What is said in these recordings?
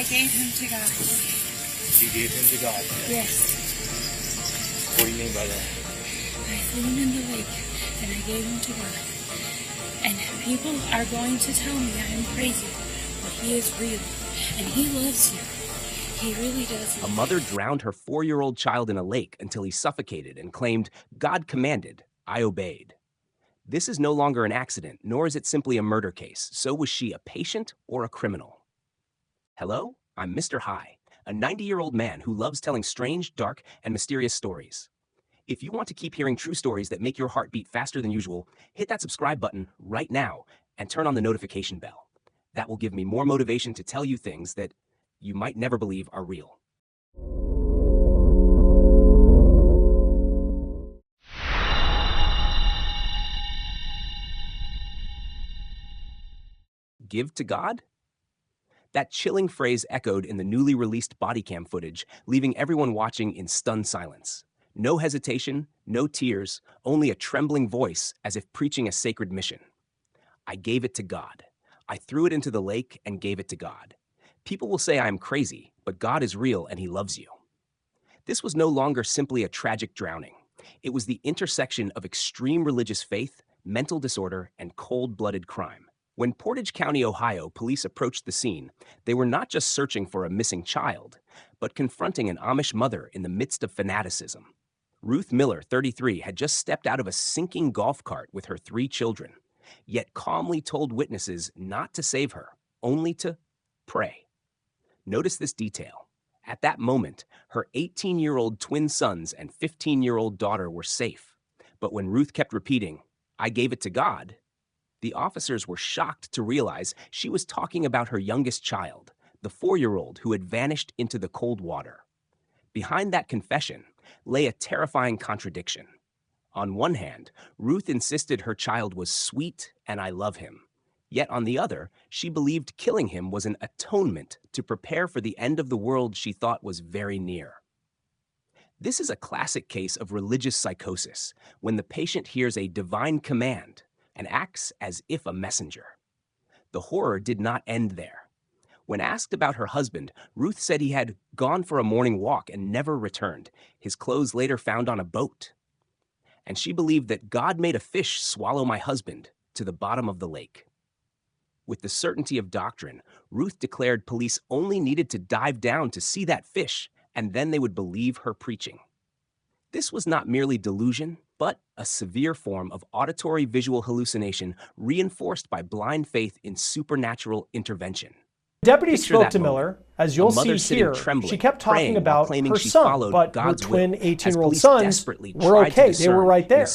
gave him to God. You gave him to God? Yes. What do you mean by that? I threw him in the lake, and I gave him to God. And people are going to tell me I am crazy, but he is real, and he loves you. He really does. A mother drowned her 4-year-old child in a lake until he suffocated and claimed, "God commanded, I obeyed." This is no longer an accident, nor is it simply a murder case. So was she a patient or a criminal? Hello, I'm Mr. High, a 90-year-old man who loves telling strange, dark, and mysterious stories. If you want to keep hearing true stories that make your heart beat faster than usual, hit that subscribe button right now and turn on the notification bell. That will give me more motivation to tell you things that you might never believe are real. Give to God? That chilling phrase echoed in the newly released Bodycam footage, leaving everyone watching in stunned silence. No hesitation, no tears, only a trembling voice as if preaching a sacred mission. I gave it to God. I threw it into the lake and gave it to God. People will say I am crazy, but God is real and he loves you. This was no longer simply a tragic drowning. It was the intersection of extreme religious faith, mental disorder, and cold-blooded crime. When Portage County, Ohio, police approached the scene, they were not just searching for a missing child, but confronting an Amish mother in the midst of fanaticism. Ruth Miller, 33, had just stepped out of a sinking golf cart with her 3 children, yet calmly told witnesses not to save her, only to pray. Notice this detail. At that moment, her 18-year-old twin sons and 15-year-old daughter were safe. But when Ruth kept repeating, "I gave it to God," the officers were shocked to realize she was talking about her youngest child, the 4-year-old who had vanished into the cold water. Behind that confession lay a terrifying contradiction. On one hand, Ruth insisted her child was sweet and I love him. Yet on the other, she believed killing him was an atonement to prepare for the end of the world she thought was very near. This is a classic case of religious psychosis, when the patient hears a divine command and acts as if a messenger. The horror did not end there. When asked about her husband, Ruth said he had gone for a morning walk and never returned, his clothes later found on a boat. And she believed that God made a fish swallow my husband to the bottom of the lake. With the certainty of doctrine, Ruth declared police only needed to dive down to see that fish, and then they would believe her preaching. This was not merely delusion, but a severe form of auditory visual hallucination reinforced by blind faith in supernatural intervention. Deputy spoke to Miller, as you'll see here. She kept talking about her son, but her twin 18-year-old sons were okay. They were right there.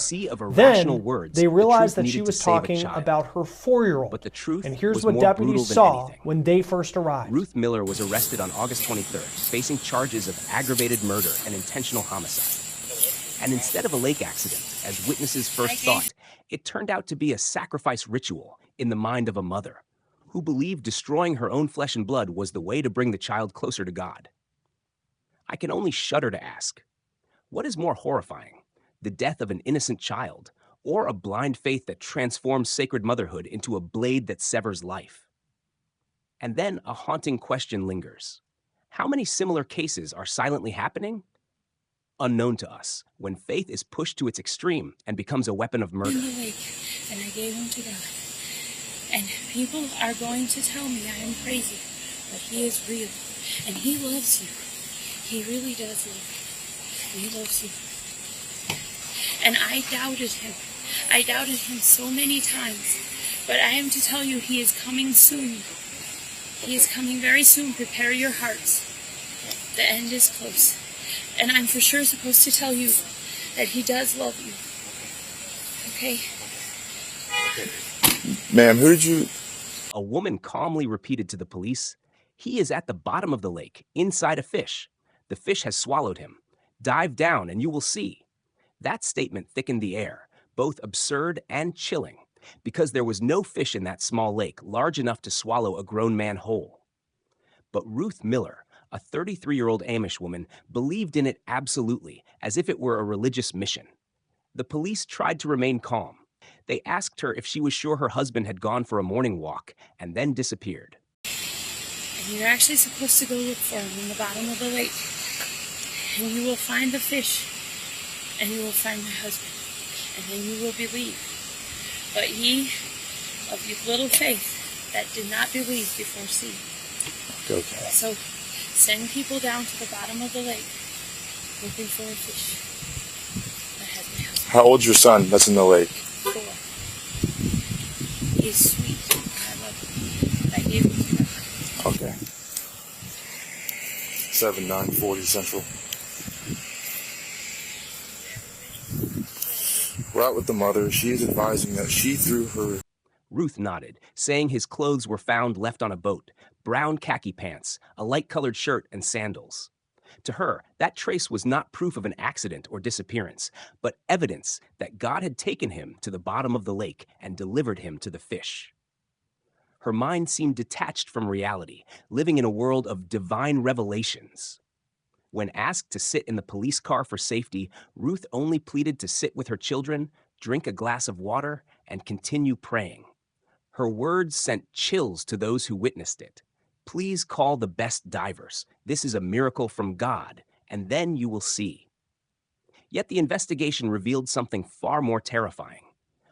Then they realized that she was talking about her 4-year-old. But the truth and here's was what more deputies brutal saw than anything. when they first arrived. Ruth Miller was arrested on August 23rd, facing charges of aggravated murder and intentional homicide. And instead of a lake accident, as witnesses first thought, it turned out to be a sacrifice ritual in the mind of a mother who believed destroying her own flesh and blood was the way to bring the child closer to God. I can only shudder to ask, what is more horrifying, the death of an innocent child, or a blind faith that transforms sacred motherhood into a blade that severs life? And then a haunting question lingers. How many similar cases are silently happening? Unknown to us, when faith is pushed to its extreme and becomes a weapon of murder. In the lake, and I gave him to God. And people are going to tell me I am crazy, but he is real, and he loves you. He really does love you. He loves you. And I doubted him. I doubted him so many times, but I am to tell you he is coming soon. He is coming very soon. Prepare your hearts. The end is close. And I'm for sure supposed to tell you that he does love you. Okay? Ma'am, who did you... A woman calmly repeated to the police, "He is at the bottom of the lake, inside a fish. The fish has swallowed him. Dive down and you will see." That statement thickened the air, both absurd and chilling, because there was no fish in that small lake large enough to swallow a grown man whole. But Ruth Miller, a 33-year-old Amish woman, believed in it absolutely, as if it were a religious mission. The police tried to remain calm. They asked her if she was sure her husband had gone for a morning walk and then disappeared. And You're actually supposed to go look for him in the bottom of the lake. And you will find the fish. And you will find my husband. And then you will believe. But ye of little faith that did not believe before seeing. Okay. So send people down to the bottom of the lake looking for a fish that has my husband. How old's your son that's in the lake? 4. He's sweet. I love him. I gave him to God. Okay. 7/9/40 Central. We're out with the mother. She is advising that she threw her... Ruth nodded, saying his clothes were found left on a boat, brown khaki pants, a light-colored shirt, and sandals. To her, that trace was not proof of an accident or disappearance, but evidence that God had taken him to the bottom of the lake and delivered him to the fish. Her mind seemed detached from reality, living in a world of divine revelations. When asked to sit in the police car for safety, Ruth only pleaded to sit with her children, drink a glass of water, and continue praying. Her words sent chills to those who witnessed it. Please call the best divers. This is a miracle from God, and then you will see. Yet the investigation revealed something far more terrifying.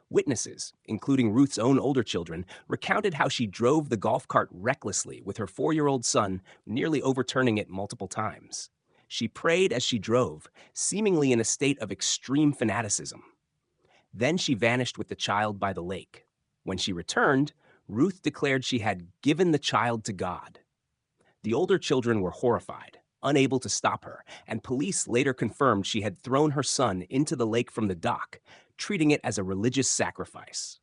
Witnesses, including Ruth's own older children, recounted how she drove the golf cart recklessly with her 4-year-old son, nearly overturning it multiple times. She prayed as she drove, seemingly in a state of extreme fanaticism. Then she vanished with the child by the lake. When she returned, Ruth declared she had given the child to God. The older children were horrified, unable to stop her, and police later confirmed she had thrown her son into the lake from the dock, treating it as a religious sacrifice.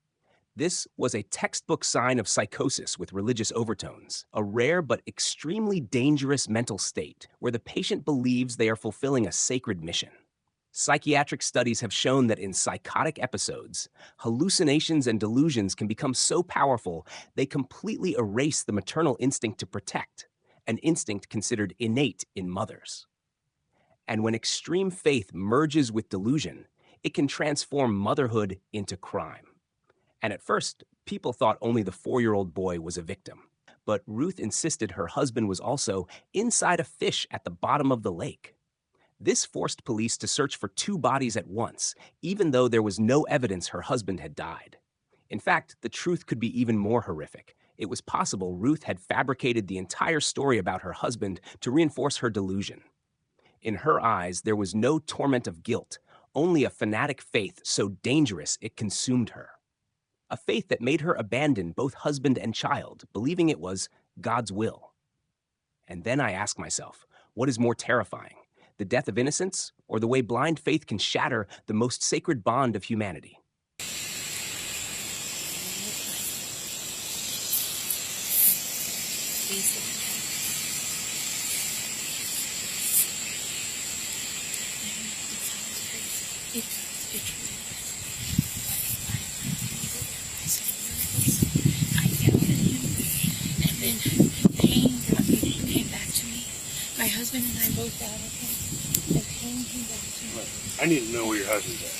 This was a textbook sign of psychosis with religious overtones, a rare but extremely dangerous mental state where the patient believes they are fulfilling a sacred mission. Psychiatric studies have shown that in psychotic episodes, hallucinations and delusions can become so powerful they completely erase the maternal instinct to protect, an instinct considered innate in mothers. And when extreme faith merges with delusion, it can transform motherhood into crime. And at first, people thought only the 4-year-old boy was a victim. But Ruth insisted her husband was also inside a fish at the bottom of the lake. This forced police to search for 2 bodies at once, even though there was no evidence her husband had died. In fact, the truth could be even more horrific. It was possible Ruth had fabricated the entire story about her husband to reinforce her delusion. In her eyes, there was no torment of guilt, only a fanatic faith so dangerous it consumed her. A faith that made her abandon both husband and child, believing it was God's will. And then I ask myself, what is more terrifying? The death of innocence, or the way blind faith can shatter the most sacred bond of humanity? I yelled at him, and then pain came back to me. My husband and I both got at him. The pain came back to me. I need to know where your husband's at.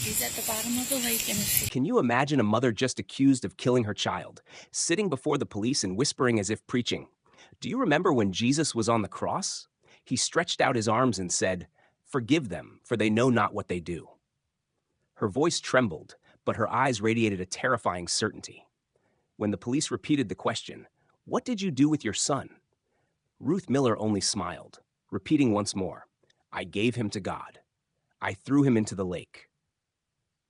He's at the bottom of the lake in a fish. Can you imagine a mother just accused of killing her child, sitting before the police and whispering as if preaching? Do you remember when Jesus was on the cross? He stretched out his arms and said, "Forgive them, for they know not what they do." Her voice trembled, but her eyes radiated a terrifying certainty. When the police repeated the question, "What did you do with your son?" Ruth Miller only smiled, repeating once more, "I gave him to God. I threw him into the lake."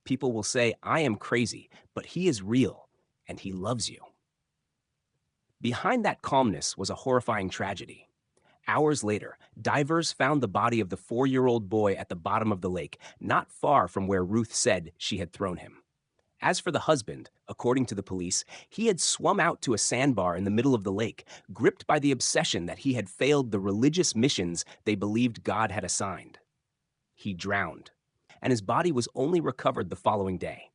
People will say, "I am crazy," but he is real, and he loves you. Behind that calmness was a horrifying tragedy. Hours later, divers found the body of the 4-year-old boy at the bottom of the lake, not far from where Ruth said she had thrown him. As for the husband, according to the police, he had swum out to a sandbar in the middle of the lake, gripped by the obsession that he had failed the religious missions they believed God had assigned. He drowned, and his body was only recovered the following day.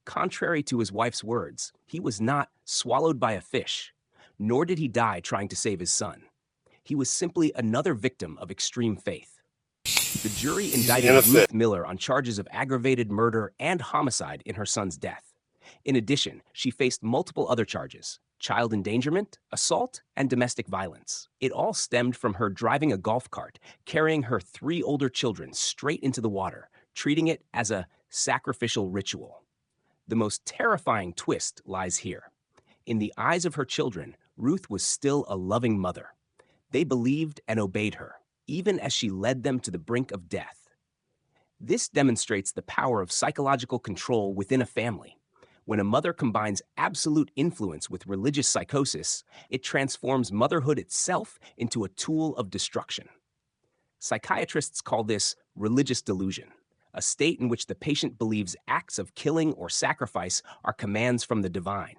Contrary to his wife's words, he was not swallowed by a fish, nor did he die trying to save his son. He was simply another victim of extreme faith. The jury indicted Ruth Miller on charges of aggravated murder and homicide in her son's death. In addition, she faced multiple other charges: child endangerment, assault, and domestic violence. It all stemmed from her driving a golf cart, carrying her 3 older children straight into the water, treating it as a sacrificial ritual. The most terrifying twist lies here. In the eyes of her children, Ruth was still a loving mother. They believed and obeyed her, even as she led them to the brink of death. This demonstrates the power of psychological control within a family. When a mother combines absolute influence with religious psychosis, it transforms motherhood itself into a tool of destruction. Psychiatrists call this religious delusion, a state in which the patient believes acts of killing or sacrifice are commands from the divine.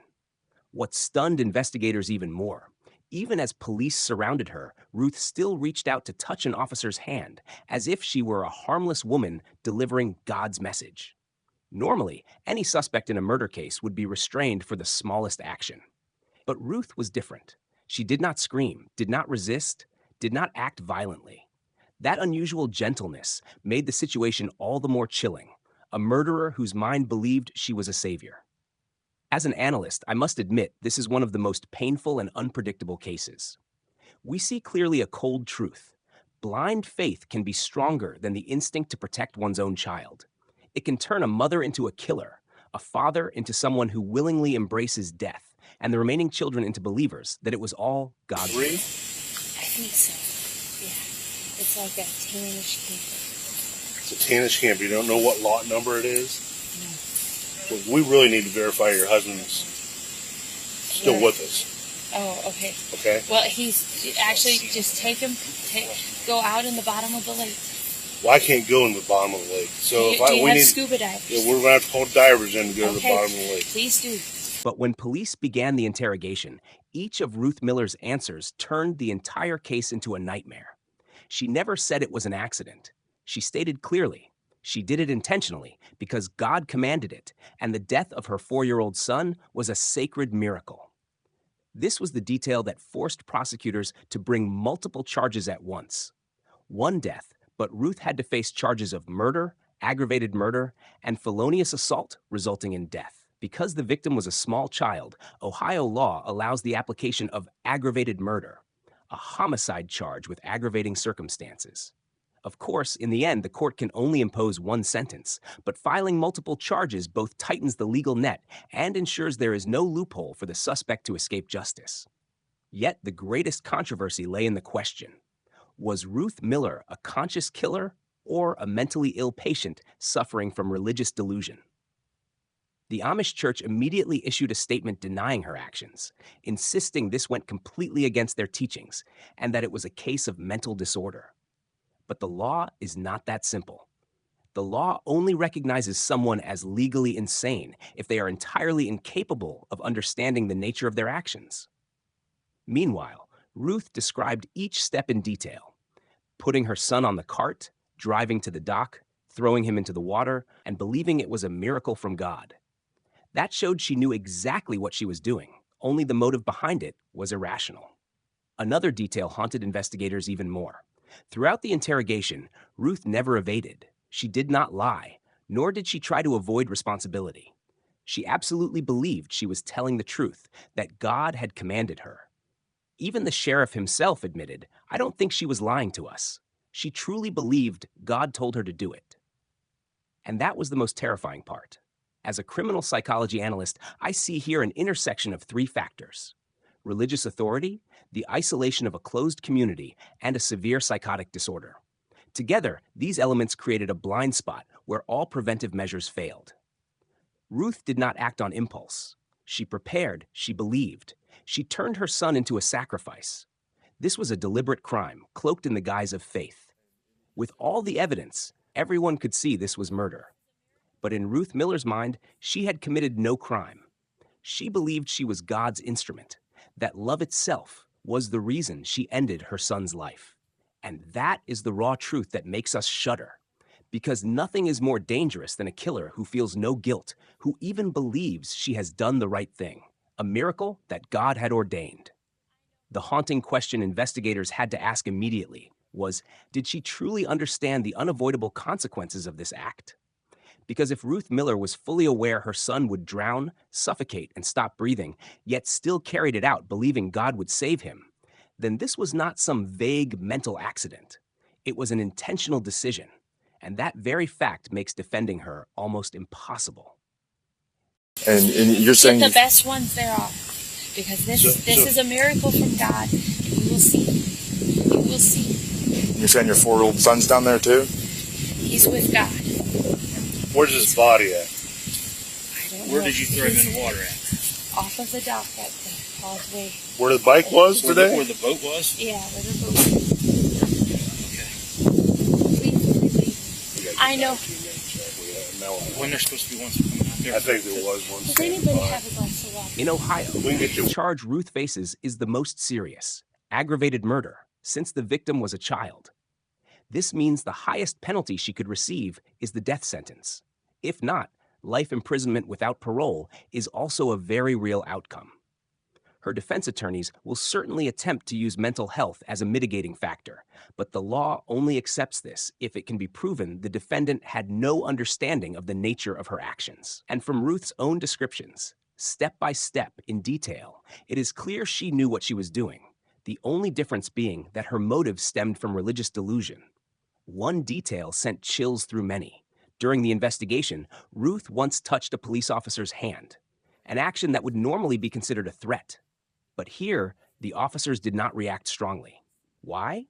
What stunned investigators even more, even as police surrounded her, Ruth still reached out to touch an officer's hand, as if she were a harmless woman delivering God's message. Normally, any suspect in a murder case would be restrained for the smallest action. But Ruth was different. She did not scream, did not resist, did not act violently. That unusual gentleness made the situation all the more chilling, a murderer whose mind believed she was a savior. As an analyst, I must admit this is one of the most painful and unpredictable cases. We see clearly a cold truth. Blind faith can be stronger than the instinct to protect one's own child. It can turn a mother into a killer, a father into someone who willingly embraces death, and the remaining children into believers that it was all God's will. I think so, yeah. It's like a tannish camper. It's a tannish camper. You don't know what lot number it is? No. Well, we really need to verify your husband's still with us. Oh, okay. Okay. Well, he's actually just go out in the bottom of the lake. Well, I can't go in the bottom of the lake. So do you have scuba divers? Yeah, we're going to have to call divers in to go to the bottom of the lake. Please do. But when police began the interrogation, each of Ruth Miller's answers turned the entire case into a nightmare. She never said it was an accident. She stated clearly, she did it intentionally because God commanded it, and the death of her 4-year-old son was a sacred miracle. This was the detail that forced prosecutors to bring multiple charges at once. One death, but Ruth had to face charges of murder, aggravated murder, and felonious assault resulting in death. Because the victim was a small child, Ohio law allows the application of aggravated murder, a homicide charge with aggravating circumstances. Of course, in the end, the court can only impose one sentence, but filing multiple charges both tightens the legal net and ensures there is no loophole for the suspect to escape justice. Yet the greatest controversy lay in the question: was Ruth Miller a conscious killer or a mentally ill patient suffering from religious delusion? The Amish church immediately issued a statement denying her actions, insisting this went completely against their teachings and that it was a case of mental disorder. But the law is not that simple. The law only recognizes someone as legally insane if they are entirely incapable of understanding the nature of their actions. Meanwhile, Ruth described each step in detail: putting her son on the cart, driving to the dock, throwing him into the water, and believing it was a miracle from God. That showed she knew exactly what she was doing, only the motive behind it was irrational. Another detail haunted investigators even more. Throughout the interrogation, Ruth never evaded. She did not lie, nor did she try to avoid responsibility. She absolutely believed she was telling the truth, that God had commanded her. Even the sheriff himself admitted, "I don't think she was lying to us. She truly believed God told her to do it." And that was the most terrifying part. As a criminal psychology analyst, I see here an intersection of 3 factors: religious authority, the isolation of a closed community, and a severe psychotic disorder. Together, these elements created a blind spot where all preventive measures failed. Ruth did not act on impulse. She prepared, she believed. She turned her son into a sacrifice. This was a deliberate crime, cloaked in the guise of faith. With all the evidence, everyone could see this was murder. But in Ruth Miller's mind, she had committed no crime. She believed she was God's instrument, that love itself was the reason she ended her son's life. And that is the raw truth that makes us shudder. Because nothing is more dangerous than a killer who feels no guilt, who even believes she has done the right thing, a miracle that God had ordained. The haunting question investigators had to ask immediately was, did she truly understand the unavoidable consequences of this act? Because if Ruth Miller was fully aware her son would drown, suffocate, and stop breathing, yet still carried it out believing God would save him, then this was not some vague mental accident. It was an intentional decision, and that very fact makes defending her almost impossible. And you're saying the best ones there are, because this is a miracle from God, and you will see. You will see. You're saying your 4-year-old son's down there too? He's with God. Where's his body at? I don't know. Where did you throw him in the water at? Off of the dock that all the way. Where the bike was today? Where the boat was? Yeah, where the boat was. Okay. I know. When there's supposed to be one coming out there. I think there was one. Does anybody have a glass of water? In Ohio, the charge Ruth faces is the most serious, aggravated murder, since the victim was a child. This means the highest penalty she could receive is the death sentence. If not, life imprisonment without parole is also a very real outcome. Her defense attorneys will certainly attempt to use mental health as a mitigating factor, but the law only accepts this if it can be proven the defendant had no understanding of the nature of her actions. And from Ruth's own descriptions, step by step in detail, it is clear she knew what she was doing, the only difference being that her motive stemmed from religious delusion. One detail sent chills through many. During the investigation, Ruth once touched a police officer's hand, an action that would normally be considered a threat. But here, the officers did not react strongly. Why?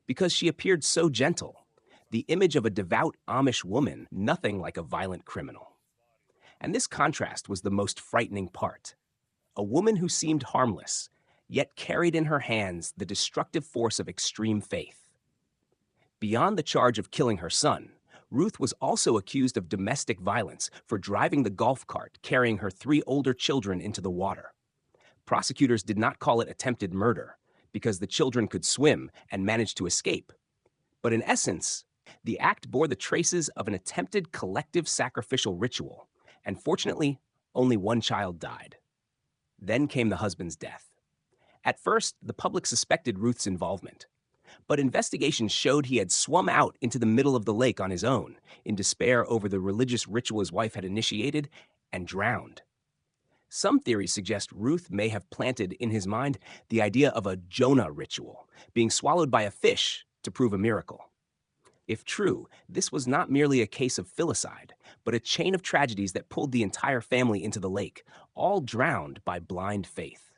Because she appeared so gentle, the image of a devout Amish woman, nothing like a violent criminal. And this contrast was the most frightening part. A woman who seemed harmless, yet carried in her hands the destructive force of extreme faith. Beyond the charge of killing her son, Ruth was also accused of domestic violence for driving the golf cart carrying her 3 older children into the water. Prosecutors did not call it attempted murder because the children could swim and managed to escape. But in essence, the act bore the traces of an attempted collective sacrificial ritual, and fortunately, only one child died. Then came the husband's death. At first, the public suspected Ruth's involvement. But investigations showed he had swum out into the middle of the lake on his own, in despair over the religious ritual his wife had initiated, and drowned. Some theories suggest Ruth may have planted in his mind the idea of a Jonah ritual, being swallowed by a fish to prove a miracle. If true, this was not merely a case of filicide, but a chain of tragedies that pulled the entire family into the lake, all drowned by blind faith.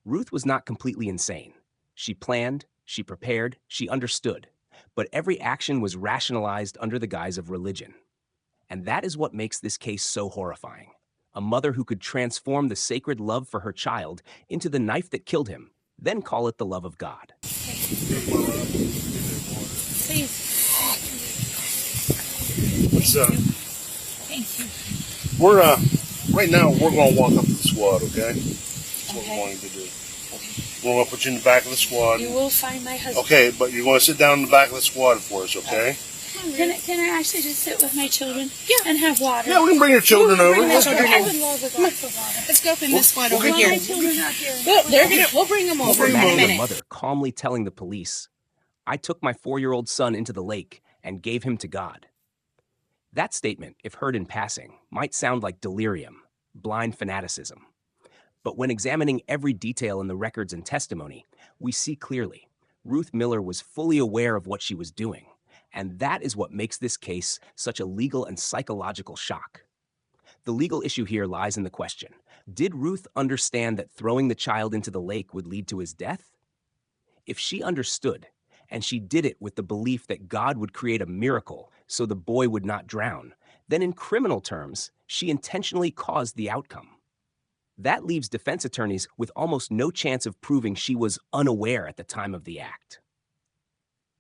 Ruth was not completely insane. She planned, she prepared, she understood, but every action was rationalized under the guise of religion. And that is what makes this case so horrifying. A mother who could transform the sacred love for her child into the knife that killed him, then call it the love of God. Please. What's up? Thank you. We're right now we're gonna walk up to the squad, okay? That's what we're going to do. We're gonna put you in the back of the squad. You will find my husband. Okay, but you're gonna sit down in the back of the squad for us, okay? Can I actually just sit with my children? Yeah. And have water? Yeah, we can bring your children over. I would love a glass of water. Let's go up in this squad over Well, here. my children are here. We'll bring them over. Imagine the mother calmly telling the police, "I took my 4-year-old son into the lake and gave him to God." That statement, if heard in passing, might sound like delirium, blind fanaticism. But when examining every detail in the records and testimony, we see clearly Ruth Miller was fully aware of what she was doing, and that is what makes this case such a legal and psychological shock. The legal issue here lies in the question, did Ruth understand that throwing the child into the lake would lead to his death? If she understood, and she did it with the belief that God would create a miracle so the boy would not drown, then in criminal terms, she intentionally caused the outcome. That leaves defense attorneys with almost no chance of proving she was unaware at the time of the act.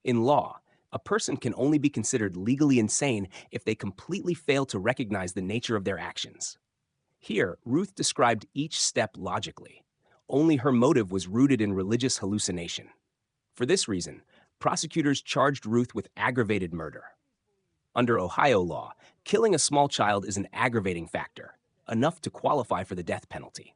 In law, a person can only be considered legally insane if they completely fail to recognize the nature of their actions. Here, Ruth described each step logically. Only her motive was rooted in religious hallucination. For this reason, prosecutors charged Ruth with aggravated murder. Under Ohio law, killing a small child is an aggravating factor, enough to qualify for the death penalty.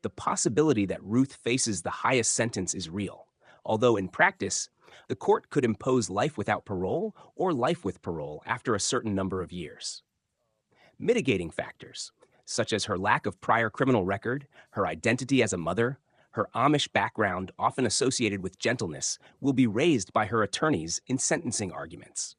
The possibility that Ruth faces the highest sentence is real, although in practice, the court could impose life without parole or life with parole after a certain number of years. Mitigating factors, such as her lack of prior criminal record, her identity as a mother, her Amish background, often associated with gentleness, will be raised by her attorneys in sentencing arguments.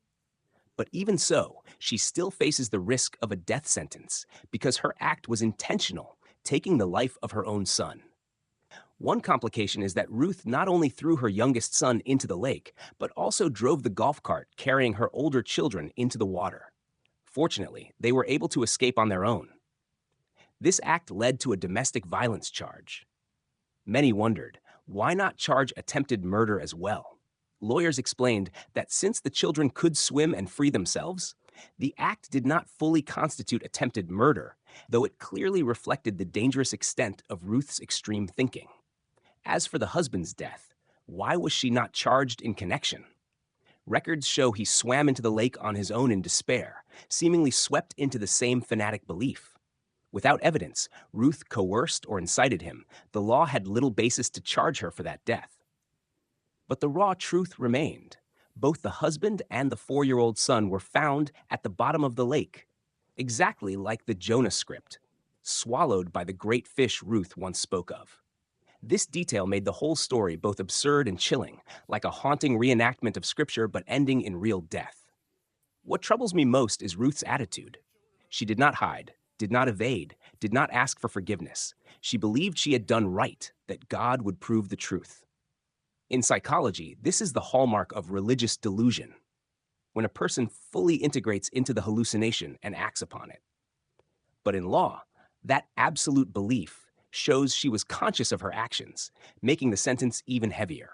But even so, she still faces the risk of a death sentence because her act was intentional, taking the life of her own son. One complication is that Ruth not only threw her youngest son into the lake, but also drove the golf cart carrying her older children into the water. Fortunately, they were able to escape on their own. This act led to a domestic violence charge. Many wondered, why not charge attempted murder as well? Lawyers explained that since the children could swim and free themselves, the act did not fully constitute attempted murder, though it clearly reflected the dangerous extent of Ruth's extreme thinking. As for the husband's death, why was she not charged in connection? Records show he swam into the lake on his own in despair, seemingly swept into the same fanatic belief. Without evidence, Ruth coerced or incited him. The law had little basis to charge her for that death. But the raw truth remained. Both the husband and the 4-year-old son were found at the bottom of the lake, exactly like the Jonah script, swallowed by the great fish Ruth once spoke of. This detail made the whole story both absurd and chilling, like a haunting reenactment of scripture but ending in real death. What troubles me most is Ruth's attitude. She did not hide, did not evade, did not ask for forgiveness. She believed she had done right, that God would prove the truth. In psychology, this is the hallmark of religious delusion, when a person fully integrates into the hallucination and acts upon it. But in law, that absolute belief shows she was conscious of her actions, making the sentence even heavier.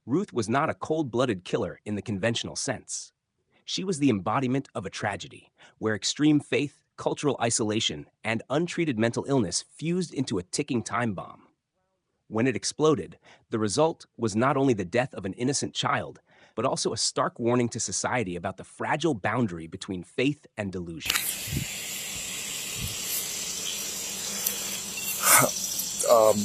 Ruth was not a cold-blooded killer in the conventional sense. She was the embodiment of a tragedy, where extreme faith, cultural isolation, and untreated mental illness fused into a ticking time bomb. When it exploded, the result was not only the death of an innocent child, but also a stark warning to society about the fragile boundary between faith and delusion.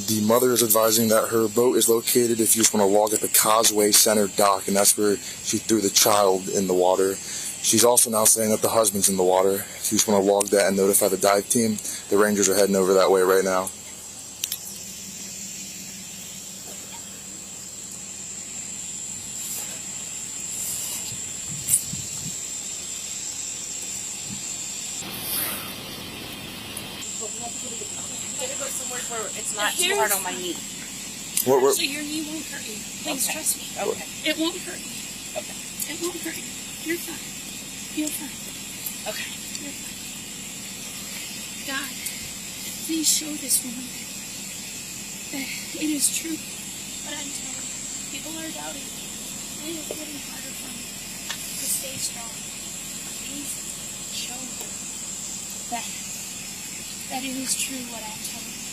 The mother is advising that her boat is located if you just want to log at the Causeway Center dock, and that's where she threw the child in the water. She's also now saying that the husband's in the water. If you just want to log that and notify the dive team, the Rangers are heading over that way right now. It's not too hard on my knee. So your knee won't hurt you. Please trust me. Okay. It won't hurt you. Okay. It won't hurt you. You're fine. You're fine. Okay. You're fine. God, please show this woman that it is true. But I'm telling you, people are doubting. It is getting harder for me to stay strong. Please show her that it is true what I'm telling you.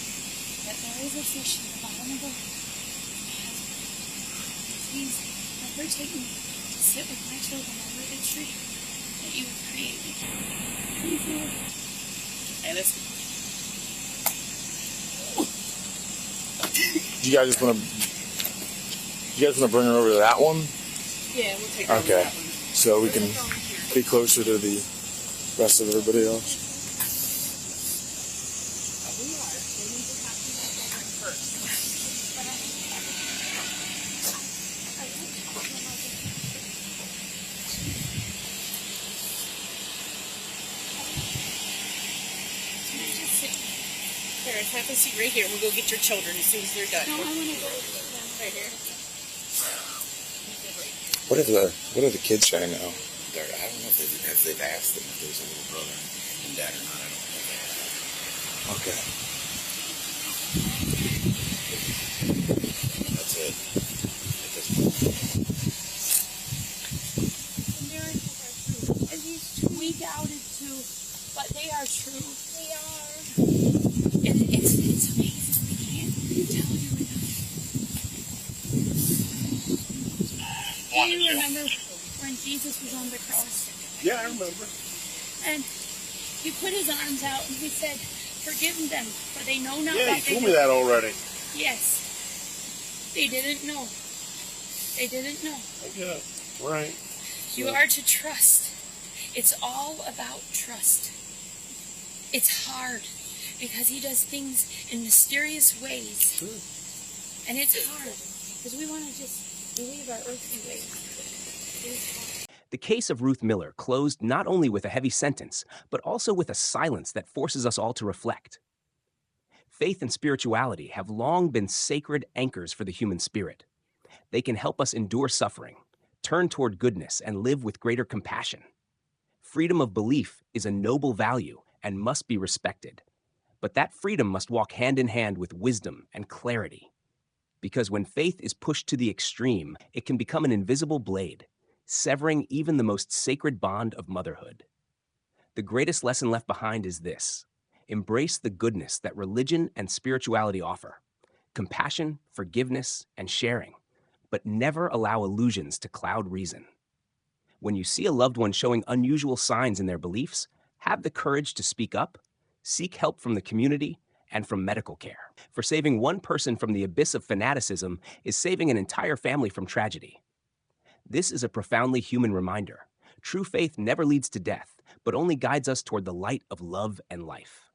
That there is a fish in the bottom of the lake. Please let her take me to sit with my children under the tree that you have created. Please, Lord. Hey, listen. You guys just want to bring her over to that one? Yeah, we'll take her over Okay. that one. So we can be closer to the rest of everybody else. Have a seat right here. We'll go get your children as soon as they're done. No, I want to go with them Right here. What are the kids saying now? I don't know if they've asked them if there's a little brother and dad or not. I don't know if they have. Okay. That's it. At this point. The miracles are true. And these two we doubted too, but they are true. They are. And it's amazing. We can't tell you enough. Do you remember when Jesus was on the cross? Yeah, I remember. And he put his arms out and he said, "Forgive them, for they know not Yeah, what you they told do." me that already. Yes. They didn't know. They didn't know. Yeah, right. You are to trust. It's all about trust. It's hard because he does things in mysterious ways. Sure. And it's hard because we want to just believe our earthly ways. The case of Ruth Miller closed not only with a heavy sentence, but also with a silence that forces us all to reflect. Faith and spirituality have long been sacred anchors for the human spirit. They can help us endure suffering, turn toward goodness, and live with greater compassion. Freedom of belief is a noble value and must be respected. But that freedom must walk hand in hand with wisdom and clarity. Because when faith is pushed to the extreme, it can become an invisible blade, severing even the most sacred bond of motherhood. The greatest lesson left behind is this: embrace the goodness that religion and spirituality offer, compassion, forgiveness, and sharing, but never allow illusions to cloud reason. When you see a loved one showing unusual signs in their beliefs, have the courage to speak up, seek help from the community, and from medical care. For saving one person from the abyss of fanaticism is saving an entire family from tragedy. This is a profoundly human reminder. True faith never leads to death, but only guides us toward the light of love and life.